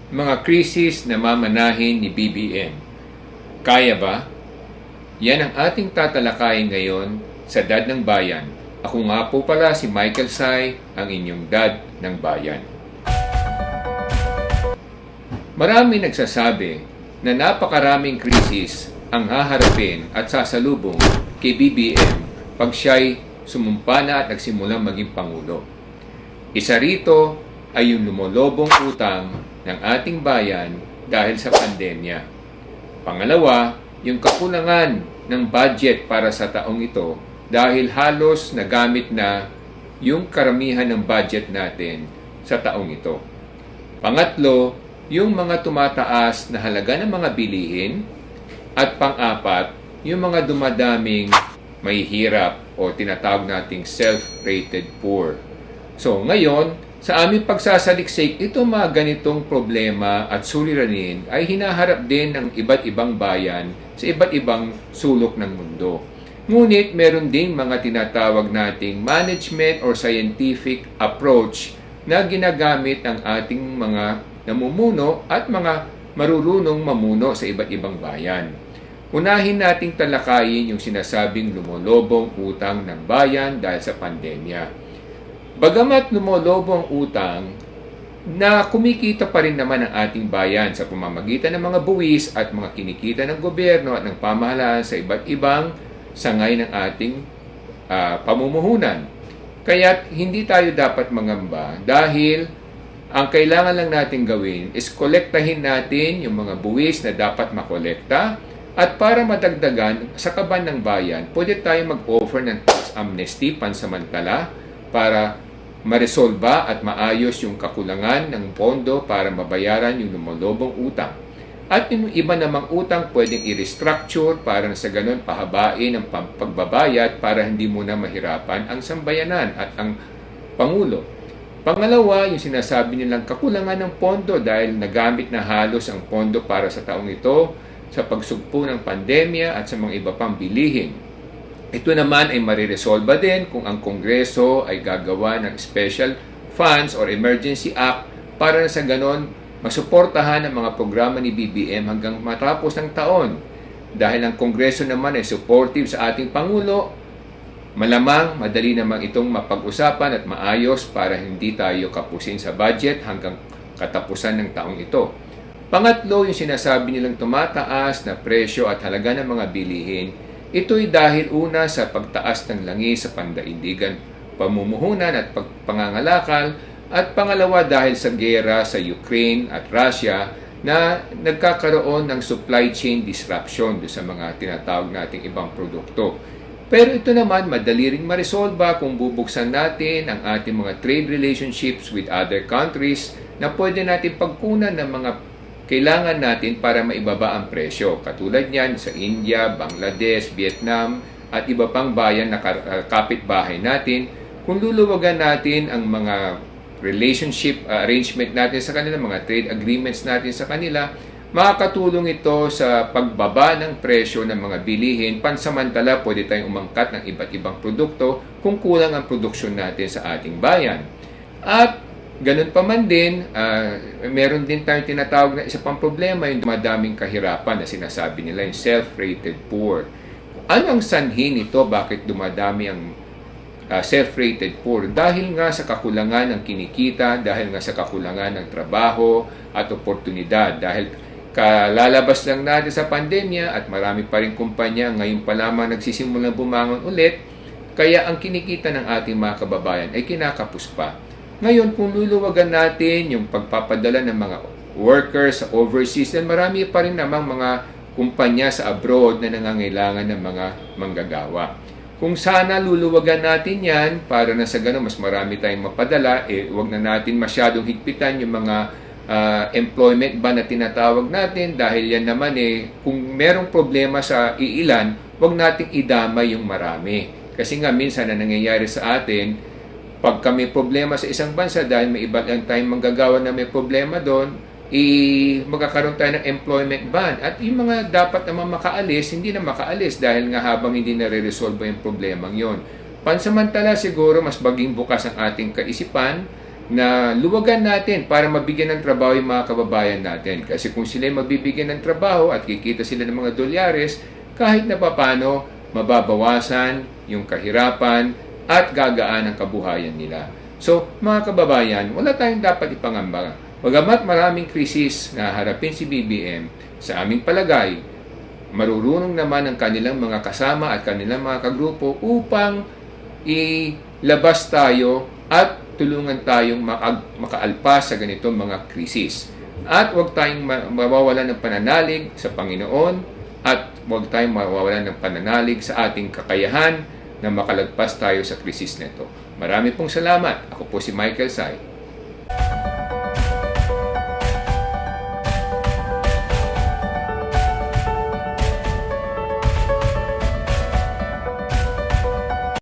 Mga krisis na mamanahin ni BBM. Kaya ba? Yan ang ating tatalakayin ngayon sa Dad ng Bayan. Ako nga po pala si Michael Sai, ang inyong Dad ng Bayan. Marami nagsasabi na napakaraming krisis ang haharapin at sasalubong kay BBM pag siya'y sumumpa na at nagsimulang maging Pangulo. Isa rito ay yung lumolobong utang ng ating bayan dahil sa pandemya. Pangalawa, yung kakulangan ng budget para sa taong ito dahil halos nagamit na yung karamihan ng budget natin sa taong ito. Pangatlo, yung mga tumataas na halaga ng mga bilihin. At pang-apat, yung mga dumadaming may hirap o tinatawag nating self-rated poor. So ngayon, sa aming pagsasaliksik, ito mga ganitong problema at suliranin ay hinaharap din ng iba't ibang bayan sa iba't ibang sulok ng mundo. Ngunit meron ding mga tinatawag nating management or scientific approach na ginagamit ng ating mga namumuno at mga marurunong mamuno sa iba't ibang bayan. Unahin nating talakayin yung sinasabing lumolobong utang ng bayan dahil sa pandemya. Bagamat lumolobo ang utang, na kumikita pa rin naman ang ating bayan sa pamamagitan ng mga buwis at mga kinikita ng gobyerno at ng pamahalaan sa iba't ibang sangay ng ating pamumuhunan. Kaya hindi tayo dapat mangamba dahil ang kailangan lang natin gawin is kolektahin natin yung mga buwis na dapat makolekta at para madagdagan sa kaban ng bayan, pwede tayo mag-offer ng tax amnesty pansamantala para maresolba at maayos yung kakulangan ng pondo para mabayaran yung lumolobong utang. At yung iba namang utang pwedeng i-restructure para sa ganun pahabain ang pagbabayad para hindi muna mahirapan ang sambayanan at ang Pangulo. Pangalawa, yung sinasabi nilang kakulangan ng pondo dahil nagamit na halos ang pondo para sa taong ito sa pagsugpo ng pandemya at sa mga iba pang bilihin. Ito naman ay mariresolba din kung ang Kongreso ay gagawa ng special funds or emergency act para sa ganon masuportahan ang mga programa ni BBM hanggang matapos ng taon. Dahil ang Kongreso naman ay supportive sa ating Pangulo, malamang madali namang itong mapag-usapan at maayos para hindi tayo kapusin sa budget hanggang katapusan ng taong ito. Pangatlo, yung sinasabi nilang tumataas na presyo at halaga ng mga bilihin. Ito'y dahil una sa pagtaas ng langis sa pandaigdigan, pamumuhunan at pangangalakal at pangalawa dahil sa giyera sa Ukraine at Russia na nagkakaroon ng supply chain disruption sa mga tinatawag nating ibang produkto. Pero ito naman madali ring maresolba kung bubuksan natin ang ating mga trade relationships with other countries na pwede natin pagkunan ng mga kailangan natin para maibaba ang presyo. Katulad niyan sa India, Bangladesh, Vietnam at iba pang bayan na kapitbahay natin. Kung luluwagan natin ang mga relationship arrangement natin sa kanila, mga trade agreements natin sa kanila, makakatulong ito sa pagbaba ng presyo ng mga bilihin. Pansamantala, pwede tayong umangkat ng iba't ibang produkto kung kulang ang produksyon natin sa ating bayan. At ganun pa man din, meron din tayong tinatawag na isa pang problema, yung dumadaming kahirapan na sinasabi nila, yung self-rated poor. Ano ang sanhi nito? Bakit dumadami ang self-rated poor? Dahil nga sa kakulangan ng kinikita, dahil nga sa kakulangan ng trabaho at oportunidad. Dahil kalalabas lang natin sa pandemya at marami pa rin kumpanya ngayon pa lamang nagsisimulang bumangon ulit, kaya ang kinikita ng ating mga kababayan ay kinakapos pa. Ngayon, kung luluwagan natin yung pagpapadala ng mga workers sa overseas, then marami pa rin namang mga kumpanya sa abroad na nangangailangan ng mga manggagawa. Kung sana luluwagan natin yan, para na sa gano'n mas marami tayong mapadala, huwag na natin masyadong higpitan yung mga employment ban na tinatawag natin dahil yan naman kung merong problema sa iilan, huwag nating idamay yung marami. Kasi nga minsan na nangyayari sa atin, pag kami problema sa isang bansa dahil may iba lang tayong manggagawa na may problema doon, magkakaroon tayo ng employment ban. At yung mga dapat naman makaalis, hindi na makaalis dahil nga habang hindi nare-resolve yung problemang yon. Pansamantala siguro mas maging bukas ang ating kaisipan na luwagan natin para mabigyan ng trabaho yung mga kababayan natin. Kasi kung sila mabibigyan ng trabaho at kikita sila ng mga dolyares, kahit na papano, mababawasan yung kahirapan at gagaan ang kabuhayan nila. So, mga kababayan, wala tayong dapat ipangamba. Bagamat maraming krisis na harapin si BBM, sa aming palagay, marurunong naman ang kanilang mga kasama at kanilang mga kagrupo upang ilabas tayo at tulungan tayong makaalpas sa ganitong mga krisis. At huwag tayong mawawalan ng pananalig sa Panginoon at huwag tayong mawawalan ng pananalig sa ating kakayahan na makalagpas tayo sa krisis nito. Marami pong salamat. Ako po si Michael Sai.